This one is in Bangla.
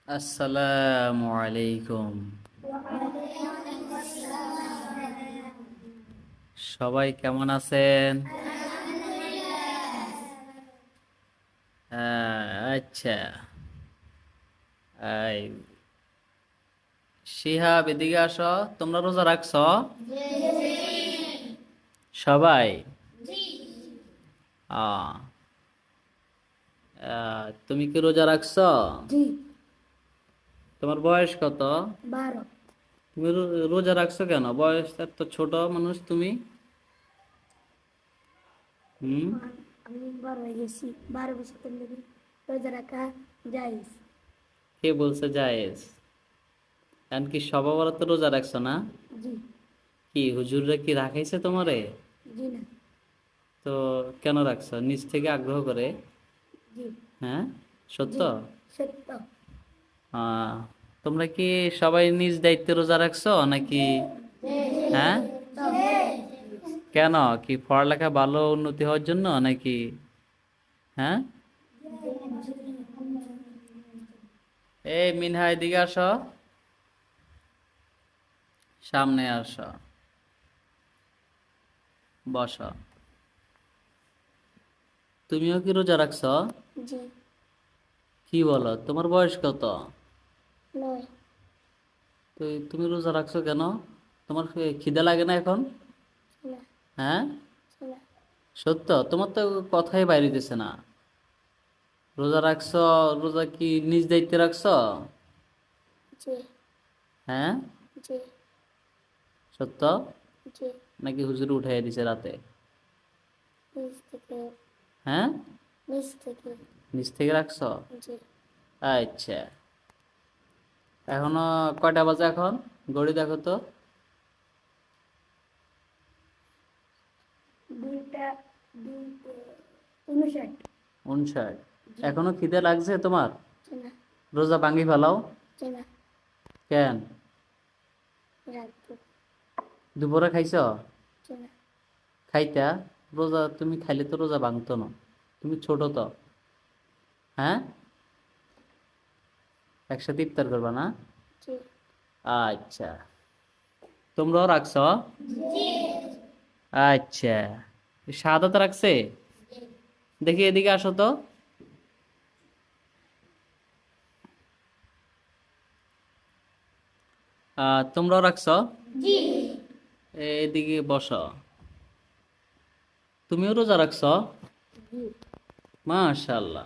আসসালামু আলাইকুম। সবাই কেমন আছেন? আচ্ছা। এই শিহাব, এদিকে আসো। তোমরা রোজা রাখছো সবাই? আহ তুমি কি রোজা রাখছো? জি। তোমার বয়স কত? 12। তুমি রোজা রাখছো কেন? বয়স এত ছোট মানুষ তুমি। হুম। আমি বড় হয়ে গেছি, 12 বছর থেকে রোজা রাখা জায়েজ। কে বলছে জায়েজ? এমনকি সবার তো রোজা রাখছো না? জি। কি হুজুররা কি রাখাইছে তোমারে? জি না। তো কেন রাখছো? নিজ থেকে আগ্রহ করে? জি। হ্যাঁ, সত্য? জি। সত্য। আহ, তোমরা কি সবাই নিজ দায়িত্বে রোজা রাখছো নাকি? হ্যাঁ। কেন? কি পড়ালেখা ভালো উন্নতি হওয়ার জন্য নাকি? হ্যাঁ। এই মিনহা, এদিকে আসো। সামনে আসো, বসো। তুমিও কি রোজা রাখছো? জি। কি বলো, তোমার বয়স কত? 9। তো তুমি রোজা রাখছো কেন? তোমার খিদে লাগে না এখন? না। হ্যাঁ। না। সত্য? তোমার তো কথাই বাইরিতেছে না। রোজা রাখছো? রোজা কি নিজ দায়িত্বে রাখছো? জি। হ্যাঁ। জি। সত্য? জি। নাকি হুজুর উঠাই দিছে রাতে? নিজ থেকে। হ্যাঁ। নিজ থেকে। নিজ থেকে রাখছো? জি। আচ্ছা। এখনো কয়টা বাজে এখন? ঘড়ি দেখো তো। 2টা 2:59। 59। জি। এখনো খিদে লাগছে তোমার? জি না। রোজা ভাঙ্গি ফেলাও। জি না। কেন? রাখবো। দুপুরে খাইছো? জি না। খাইতা। রোজা তুমি খাইলে তো রোজা ভাঙতো না। তুমি ছোট তো। হ্যাঁ। একসাথে ইফতার করবা না? জি। আচ্ছা। তোমরাও রাখছো? আচ্ছা। শাহাদাত রাখছে? দেখি এদিকে আসো তো। তোমরাও রাখছো? এদিকে বসো। তুমিও রোজা রাখছো? জি। মাশাআল্লাহ।